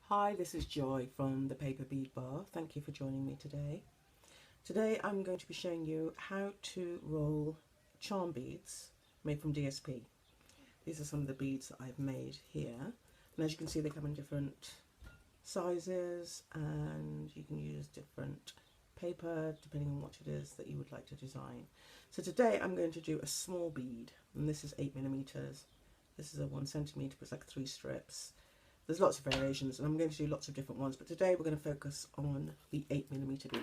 Hi, this is Joy from the Paper Bead Bar. Thank you for joining me today. Today I'm going to be showing you how to roll charm beads made from DSP. These are some of the beads that I've made here. And as you can see, they come in different sizes and you can use different paper depending on what it is that you would like to design. So today I'm going to do a small bead, and this is 8mm. This is a 1cm, it's like 3 strips. There's lots of variations and I'm going to do lots of different ones, but today we're going to focus on the 8mm bead.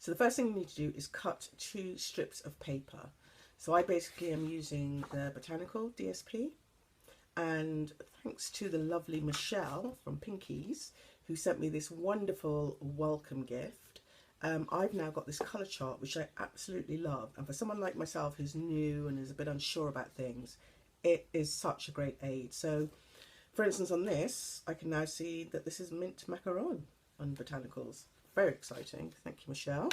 So the first thing you need to do is cut 2 strips of paper. So I basically am using the Botanical DSP, and thanks to the lovely Michelle from Pinkies who sent me this wonderful welcome gift, I've now got this colour chart which I absolutely love, and for someone like myself who's new and is a bit unsure about things, it is such a great aid. So for instance, on this, I can now see that this is mint macaron on Botanicals. Very exciting. Thank you, Michelle.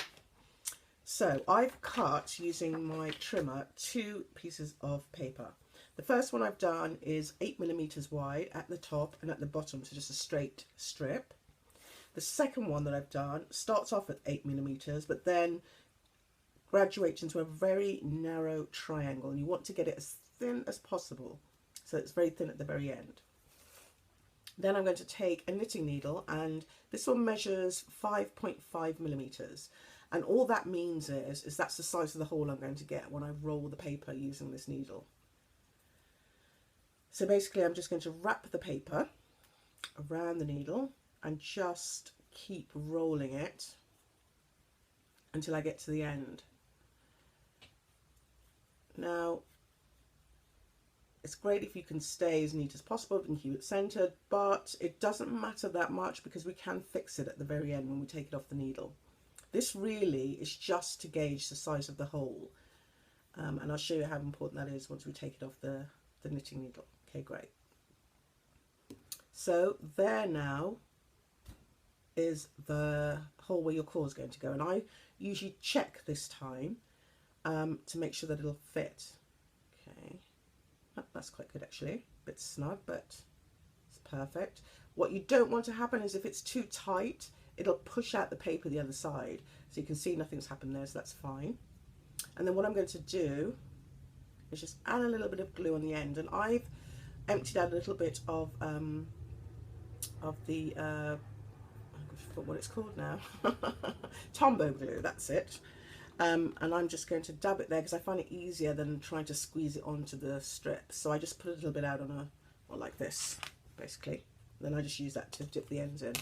So I've cut, using my trimmer, 2 pieces of paper. The first one I've done is 8mm wide at the top and at the bottom, so just a straight strip. The second one that I've done starts off at 8mm, but then graduates into a very narrow triangle, and you want to get it as thin as possible, so it's very thin at the very end. Then I'm going to take a knitting needle, and this one measures 5.5mm, and all that means is that's the size of the hole I'm going to get when I roll the paper using this needle. So basically I'm just going to wrap the paper around the needle and just keep rolling it until I get to the end. Now, it's great if you can stay as neat as possible and keep it centered, but it doesn't matter that much because we can fix it at the very end when we take it off the needle. This really is just to gauge the size of the hole, and I'll show you how important that is once we take it off the knitting needle. Okay, great. So there now is the hole where your core is going to go, and I usually check this time to make sure that it'll fit. Okay. Oh, that's quite good actually, a bit snug, but it's perfect. What you don't want to happen is if it's too tight, it'll push out the paper the other side. So you can see nothing's happened there, so that's fine. And then what I'm going to do is just add a little bit of glue on the end, and I've emptied out a little bit of the I forgot what it's called now. Tombow glue, that's it. And I'm just going to dab it there because I find it easier than trying to squeeze it onto the strip. So I just put a little bit out on a, well, like this, basically. Then I just use that to dip the ends in.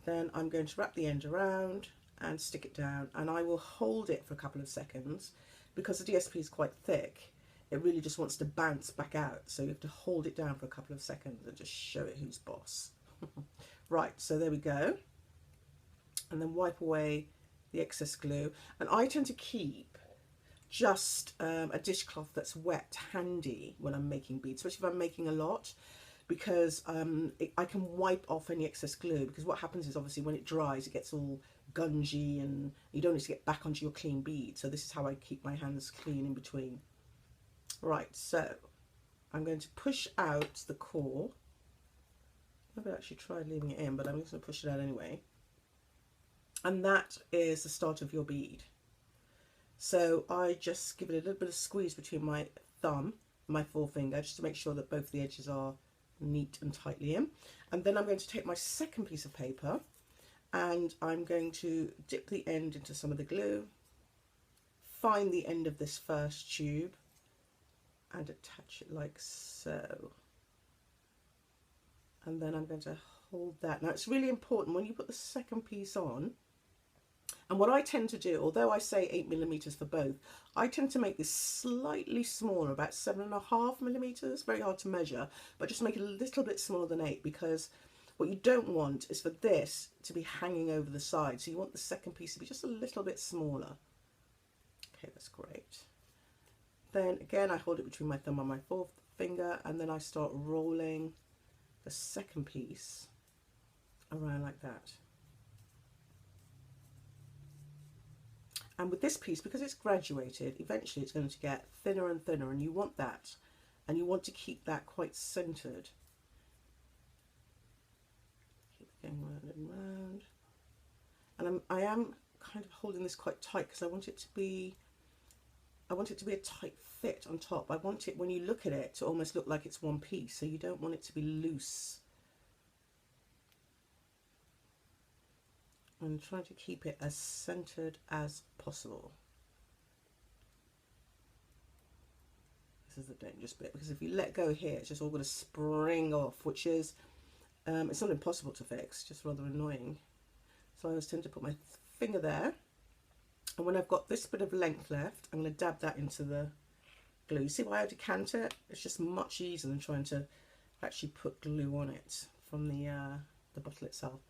Then I'm going to wrap the end around and stick it down, and I will hold it for a couple of seconds because the DSP is quite thick. It really just wants to bounce back out, so you have to hold it down for a couple of seconds and just show it who's boss. Right, so there we go. And then wipe away the excess glue, and I tend to keep just a dishcloth that's wet handy when I'm making beads, especially if I'm making a lot, because I can wipe off any excess glue, because what happens is obviously when it dries it gets all gungy and you don't need to get back onto your clean bead. So this is how I keep my hands clean in between. Right, so I'm going to push out the core. I've actually tried leaving it in, but I'm just going to push it out anyway. And that is the start of your bead. So I just give it a little bit of squeeze between my thumb and my forefinger just to make sure that both the edges are neat and tightly in. And then I'm going to take my second piece of paper and I'm going to dip the end into some of the glue, find the end of this first tube and attach it like so. And then I'm going to hold that. Now it's really important when you put the second piece on. And what I tend to do, although I say 8mm for both, I tend to make this slightly smaller, about 7.5mm, very hard to measure, but just make it a little bit smaller than 8, because what you don't want is for this to be hanging over the side. So you want the second piece to be just a little bit smaller. Okay, that's great. Then again, I hold it between my thumb and my forefinger, and then I start rolling the second piece around like that. And with this piece, because it's graduated, eventually it's going to get thinner and thinner, and you want that, and you want to keep that quite centered. going round and round. And I am kind of holding this quite tight because I want it to be a tight fit on top. I want it, when you look at it, to almost look like it's one piece, so you don't want it to be loose. I'm trying to keep it as centered as possible. This is the dangerous bit, because if you let go here, it's just all going to spring off, which is, it's not impossible to fix, just rather annoying. So I always tend to put my finger there, and when I've got this bit of length left, I'm going to dab that into the glue. See why I decant it? It's just much easier than trying to actually put glue on it from the bottle itself.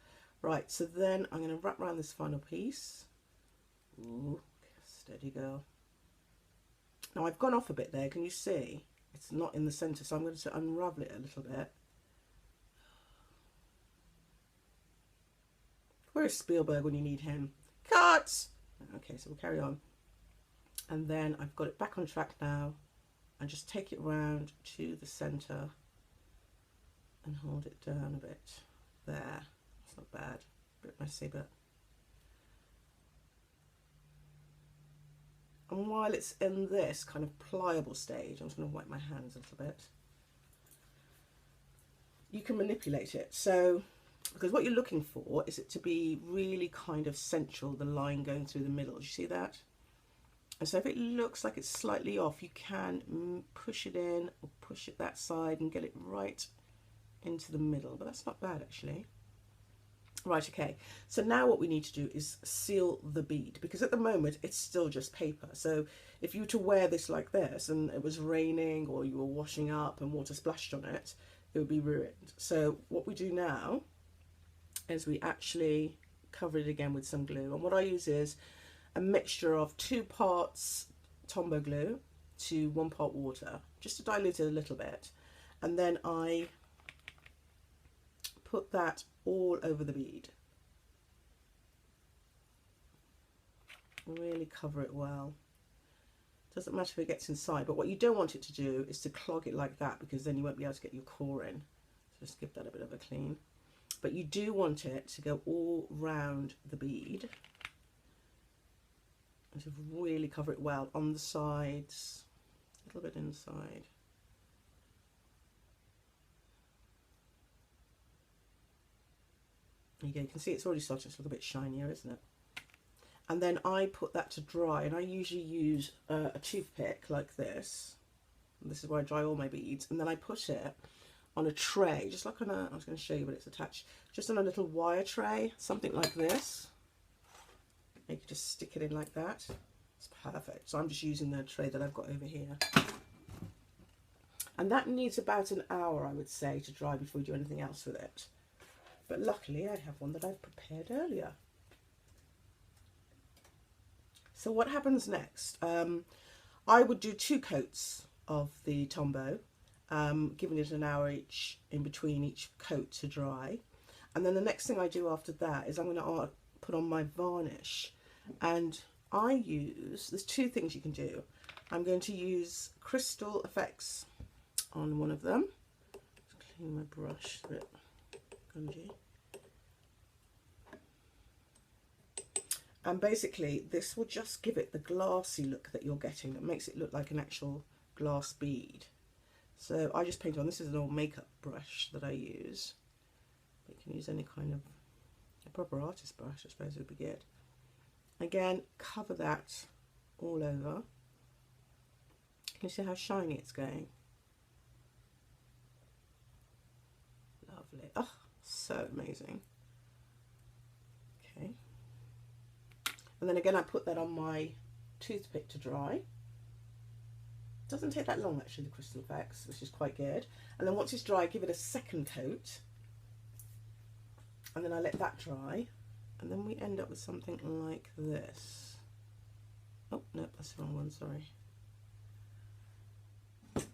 Right, so then I'm going to wrap around this final piece. Ooh, steady girl. Now I've gone off a bit there, can you see? It's not in the centre, so I'm going to unravel it a little bit. Where's Spielberg when you need him? Cut! Okay, so we'll carry on. And then I've got it back on track now, and just take it round to the centre and hold it down a bit. There. It's not bad, a bit messy, but. And while it's in this kind of pliable stage, I'm just going to wipe my hands a little bit. You can manipulate it. So, because what you're looking for is it to be really kind of central, the line going through the middle. Do you see that? And so if it looks like it's slightly off, you can push it in or push it that side and get it right into the middle. But that's not bad, actually. Right, okay, so now what we need to do is seal the bead, because at the moment it's still just paper. So if you were to wear this like this and it was raining or you were washing up and water splashed on it, it would be ruined. So what we do now is we actually cover it again with some glue. And what I use is a mixture of 2 parts Tombow glue to 1 part water, just to dilute it a little bit. And then I put that all over the bead. Really cover it well. Doesn't matter if it gets inside, but what you don't want it to do is to clog it like that, because then you won't be able to get your core in. So just give that a bit of a clean. But you do want it to go all round the bead and to really cover it well on the sides, a little bit inside. There you go, you can see it's already starting to look a bit shinier, isn't it? And then I put that to dry, and I usually use a toothpick like this. And this is where I dry all my beads. And then I put it on a tray, just like on a, I was going to show you, but it's attached, just on a little wire tray, something like this. You can just stick it in like that. It's perfect. So I'm just using the tray that I've got over here. And that needs about an hour, I would say, to dry before we do anything else with it. But luckily I have one that I've prepared earlier. So what happens next? I would do 2 coats of the Tombow, giving it an hour each in between each coat to dry. And then the next thing I do after that is I'm going to put on my varnish. And I use, there's 2 things you can do. I'm going to use Crystal Effects on one of them. Just clean my brush, a bit gungy. And basically this will just give it the glassy look that you're getting. It makes it look like an actual glass bead. So I just paint on, this is an old makeup brush that I use. You can use any kind of, a proper artist brush I suppose would be good. Again, cover that all over. Can you see how shiny it's going? Lovely. Oh, so amazing. Okay. And then again, I put that on my toothpick to dry. Doesn't take that long actually, the Crystal Effects, which is quite good. And then once it's dry, give it a second coat. And then I let that dry. And then we end up with something like this. Oh, no, that's the wrong one, sorry. It's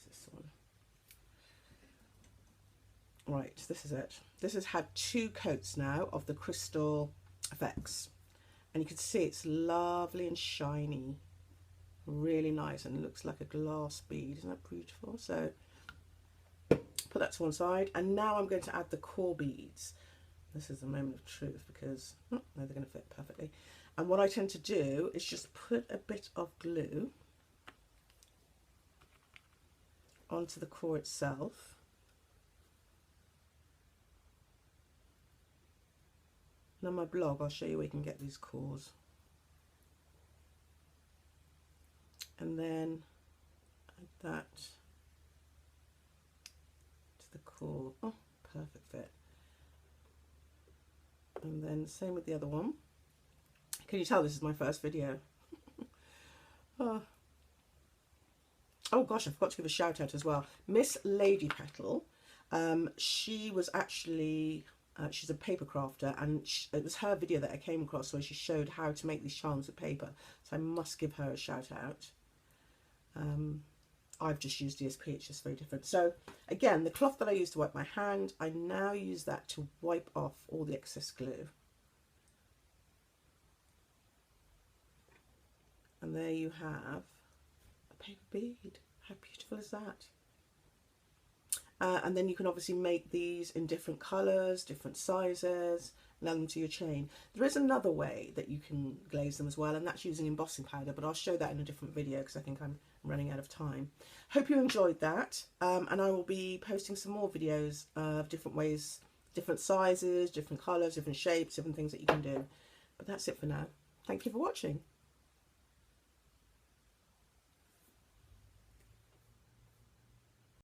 this one. Right, this is it. This has had 2 coats now of the Crystal Effects. And you can see it's lovely and shiny. Really nice, and it looks like a glass bead. Isn't that beautiful? So put put that to one side, and now I'm going to add the core beads. This is the moment of truth because no, they're going to fit perfectly. And what I tend to do is just put a bit of glue onto the core itself. And on my blog I'll show you where you can get these cores. And then add that to the core. Oh, perfect fit. And then same with the other one. Can you tell this is my first video? Oh gosh, I forgot to give a shout out as well. Miss Lady Petal, she was actually, she's a paper crafter, and it was her video that I came across where she showed how to make these charms with paper. So I must give her a shout out. I've just used DSP, it's just very different. So again, the cloth that I used to wipe my hand, I now use that to wipe off all the excess glue. And there you have a paper bead. How beautiful is that? And then you can obviously make these in different colours, different sizes, and add them to your chain. There is another way that you can glaze them as well, and that's using embossing powder, but I'll show that in a different video because I think I'm running out of time. Hope you enjoyed that, and I will be posting some more videos of different ways, different sizes, different colours, different shapes, different things that you can do. But that's it for now. Thank you for watching.